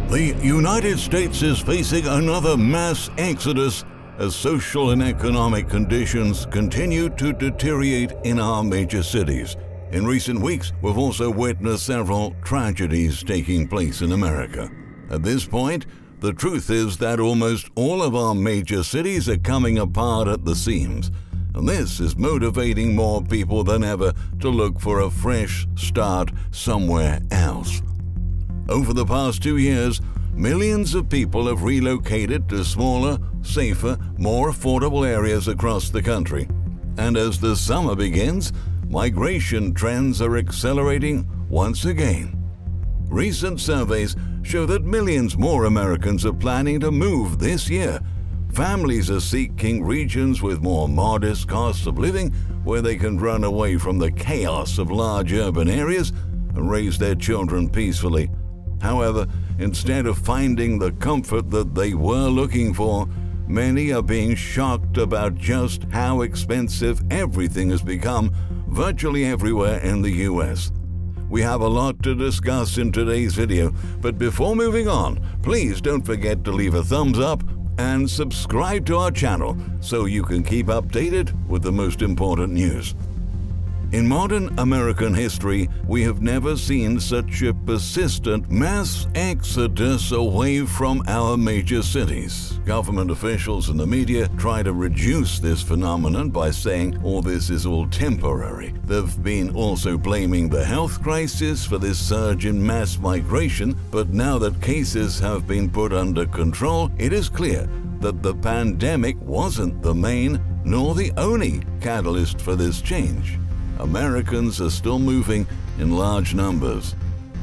The United States is facing another mass exodus as social and economic conditions continue to deteriorate in our major cities. In recent weeks, we've also witnessed several tragedies taking place in America. At this point, the truth is that almost all of our major cities are coming apart at the seams, and this is motivating more people than ever to look for a fresh start somewhere else. Over the past 2 years, millions of people have relocated to smaller, safer, more affordable areas across the country. And as the summer begins, migration trends are accelerating once again. Recent surveys show that millions more Americans are planning to move this year. Families are seeking regions with more modest costs of living, where they can run away from the chaos of large urban areas and raise their children peacefully. However, instead of finding the comfort that they were looking for, many are being shocked about just how expensive everything has become virtually everywhere in the US. We have a lot to discuss in today's video, but before moving on, please don't forget to leave a thumbs up and subscribe to our channel so you can keep updated with the most important news. In modern American history, we have never seen such a persistent mass exodus away from our major cities. Government officials and the media try to reduce this phenomenon by saying all this is all temporary. They've been also blaming the health crisis for this surge in mass migration, but now that cases have been put under control, it is clear that the pandemic wasn't the main nor the only catalyst for this change. Americans are still moving in large numbers.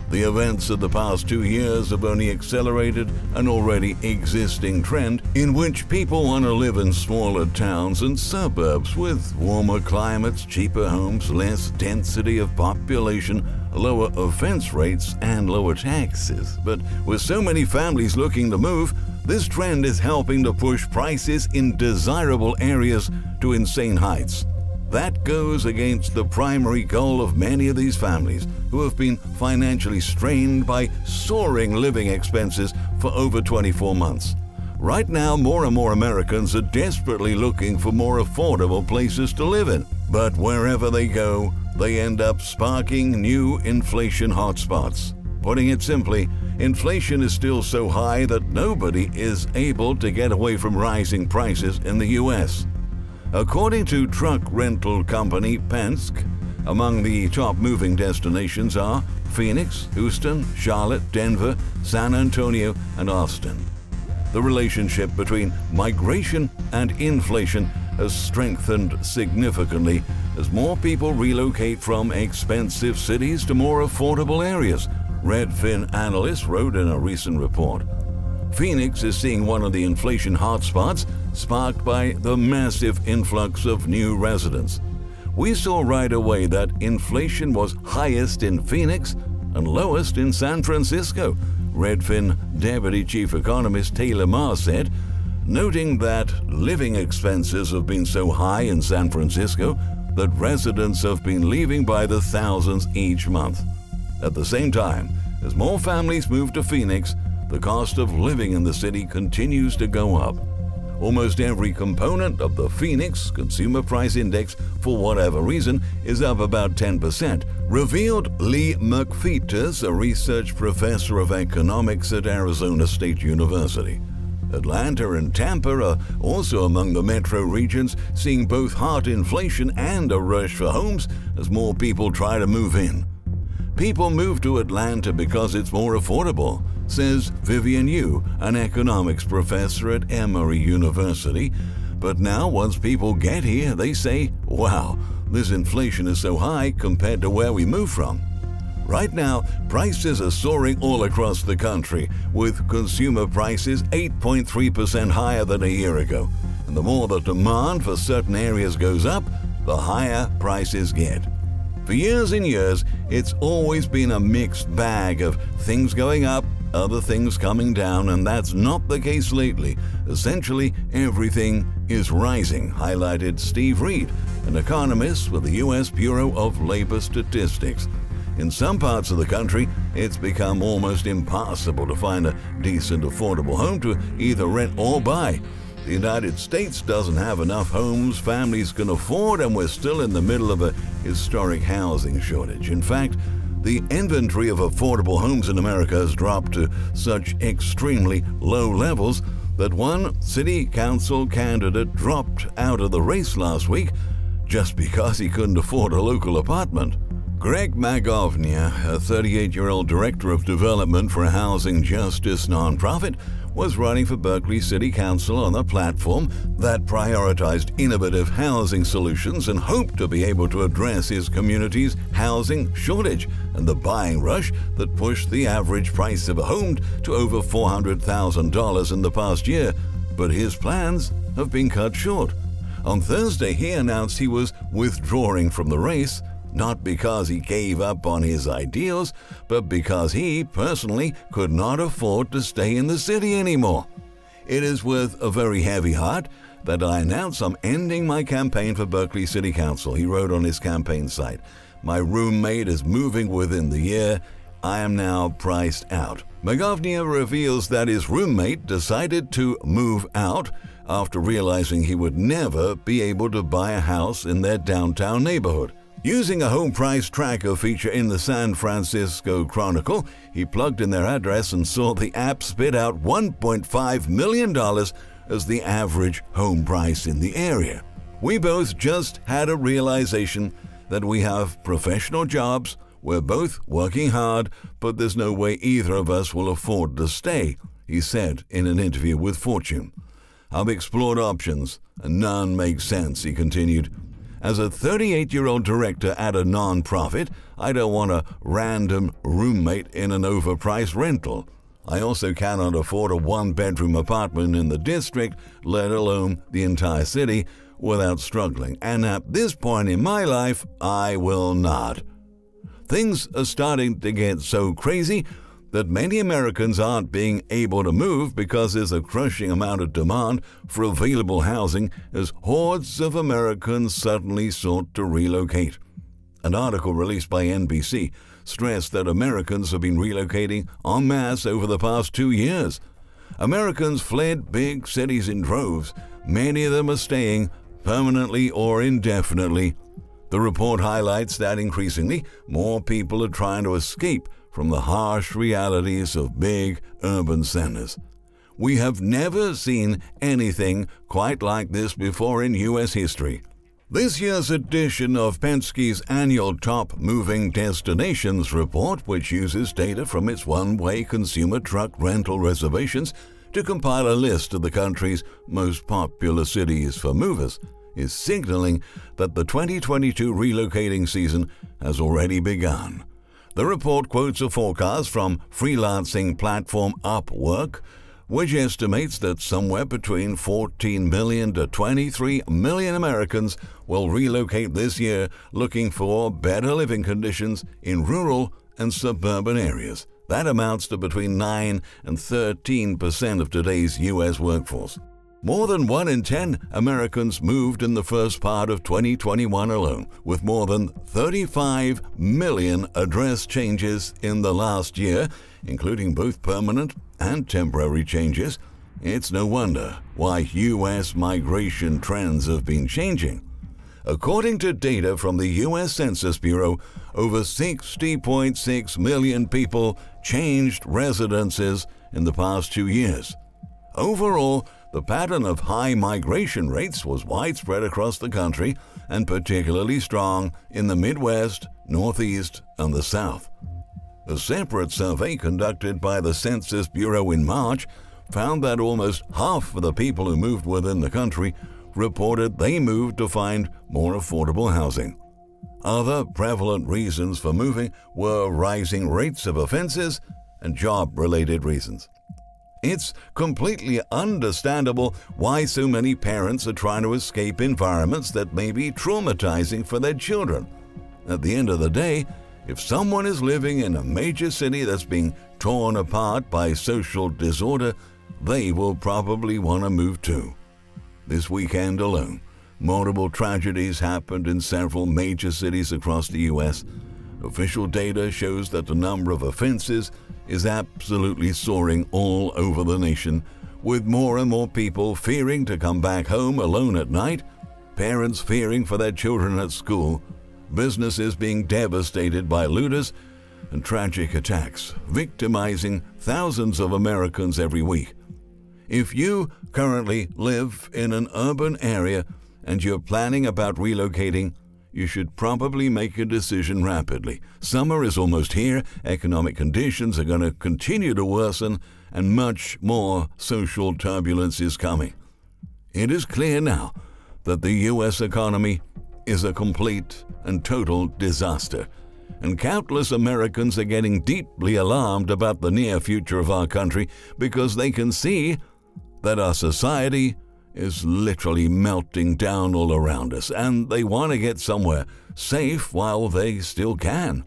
The events of the past 2 years have only accelerated an already existing trend in which people want to live in smaller towns and suburbs with warmer climates, cheaper homes, less density of population, lower offense rates, and lower taxes. But with so many families looking to move, this trend is helping to push prices in desirable areas to insane heights. That goes against the primary goal of many of these families who have been financially strained by soaring living expenses for over 24 months. Right now, more and more Americans are desperately looking for more affordable places to live in. But wherever they go, they end up sparking new inflation hotspots. Putting it simply, inflation is still so high that nobody is able to get away from rising prices in the US. According to truck rental company Penske, among the top moving destinations are Phoenix, Houston, Charlotte, Denver, San Antonio, and Austin. The relationship between migration and inflation has strengthened significantly as more people relocate from expensive cities to more affordable areas, Redfin analysts wrote in a recent report. Phoenix is seeing one of the inflation hotspots sparked by the massive influx of new residents. We saw right away that inflation was highest in Phoenix and lowest in San Francisco, Redfin Deputy Chief Economist Taylor Marr said, noting that living expenses have been so high in San Francisco that residents have been leaving by the thousands each month. At the same time, as more families move to Phoenix, the cost of living in the city continues to go up. Almost every component of the Phoenix Consumer Price Index, for whatever reason, is up about 10%, revealed Lee McFeeters, a research professor of economics at Arizona State University. Atlanta and Tampa are also among the metro regions seeing both hot inflation and a rush for homes as more people try to move in. People move to Atlanta because it's more affordable, says Vivian Yu, an economics professor at Emory University. But now, once people get here, they say, wow, this inflation is so high compared to where we moved from. Right now, prices are soaring all across the country, with consumer prices 8.3% higher than a year ago. And the more the demand for certain areas goes up, the higher prices get. For years and years, it's always been a mixed bag of things going up, other things coming down, and that's not the case lately. Essentially, everything is rising, highlighted Steve Reed, an economist with the U.S. Bureau of Labor Statistics. In some parts of the country, it's become almost impossible to find a decent, affordable home to either rent or buy. The United States doesn't have enough homes families can afford, and we're still in the middle of a historic housing shortage. In fact, the inventory of affordable homes in America has dropped to such extremely low levels that one city council candidate dropped out of the race last week just because he couldn't afford a local apartment. Greg Magovnia, a 38-year-old director of development for a housing justice nonprofit, was running for Berkeley City Council on a platform that prioritized innovative housing solutions and hoped to be able to address his community's housing shortage and the buying rush that pushed the average price of a home to over $400,000 in the past year. But his plans have been cut short. On Thursday, he announced he was withdrawing from the race, not because he gave up on his ideals, but because he personally could not afford to stay in the city anymore. It is with a very heavy heart that I announce I'm ending my campaign for Berkeley City Council, he wrote on his campaign site. My roommate is moving within the year. I am now priced out. Magovnia reveals that his roommate decided to move out after realizing he would never be able to buy a house in their downtown neighborhood. Using a home price tracker feature in the San Francisco Chronicle, he plugged in their address and saw the app spit out $1.5 million as the average home price in the area. We both just had a realization that we have professional jobs, we're both working hard, but there's no way either of us will afford to stay, he said in an interview with Fortune. I've explored options, and none make sense, he continued. As a 38-year-old director at a nonprofit, I don't want a random roommate in an overpriced rental. I also cannot afford a one-bedroom apartment in the district, let alone the entire city, without struggling. And at this point in my life, I will not. Things are starting to get so crazy that many Americans aren't being able to move because there's a crushing amount of demand for available housing as hordes of Americans suddenly sought to relocate. An article released by NBC stressed that Americans have been relocating en masse over the past 2 years. Americans fled big cities in droves. Many of them are staying permanently or indefinitely. The report highlights that increasingly more people are trying to escape from the harsh realities of big urban centers. We have never seen anything quite like this before in U.S. history. This year's edition of Penske's annual Top Moving Destinations report, which uses data from its one-way consumer truck rental reservations to compile a list of the country's most popular cities for movers, is signaling that the 2022 relocating season has already begun. The report quotes a forecast from freelancing platform Upwork, which estimates that somewhere between 14 million to 23 million Americans will relocate this year looking for better living conditions in rural and suburban areas. That amounts to between 9 and 13% of today's U.S. workforce. More than 1 in 10 Americans moved in the first part of 2021 alone, with more than 35 million address changes in the last year, including both permanent and temporary changes. It's no wonder why U.S. migration trends have been changing. According to data from the U.S. Census Bureau, over 60.6 million people changed residences in the past 2 years. Overall, the pattern of high migration rates was widespread across the country and particularly strong in the Midwest, Northeast, and the South. A separate survey conducted by the Census Bureau in March found that almost half of the people who moved within the country reported they moved to find more affordable housing. Other prevalent reasons for moving were rising rates of offenses and job-related reasons. It's completely understandable why so many parents are trying to escape environments that may be traumatizing for their children. At the end of the day, if someone is living in a major city that's being torn apart by social disorder, they will probably want to move too. This weekend alone, multiple tragedies happened in several major cities across the U.S. Official data shows that the number of offenses is absolutely soaring all over the nation, with more and more people fearing to come back home alone at night, parents fearing for their children at school, businesses being devastated by looters, and tragic attacks victimizing thousands of Americans every week. If you currently live in an urban area and you're planning about relocating, you should probably make a decision rapidly. Summer is almost here, economic conditions are going to continue to worsen, and much more social turbulence is coming. It is clear now that the U.S. economy is a complete and total disaster, and countless Americans are getting deeply alarmed about the near future of our country because they can see that our society is literally melting down all around us, and they want to get somewhere safe while they still can.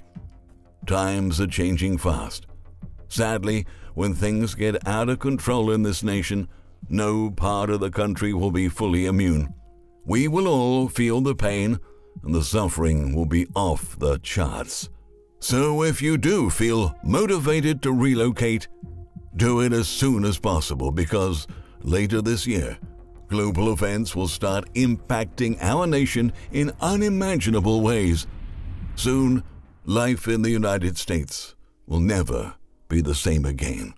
Times are changing fast. Sadly, when things get out of control in this nation, no part of the country will be fully immune. We will all feel the pain, and the suffering will be off the charts. So if you do feel motivated to relocate, do it as soon as possible, because later this year, global events will start impacting our nation in unimaginable ways. Soon, life in the United States will never be the same again.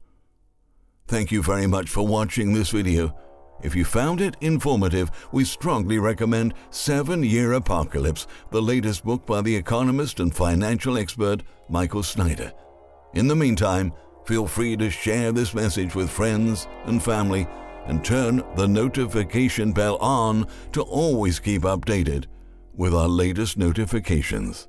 Thank you very much for watching this video. If you found it informative, we strongly recommend 7-Year Apocalypse, the latest book by the economist and financial expert Michael Snyder. In the meantime, feel free to share this message with friends and family, and turn the notification bell on to always keep updated with our latest notifications.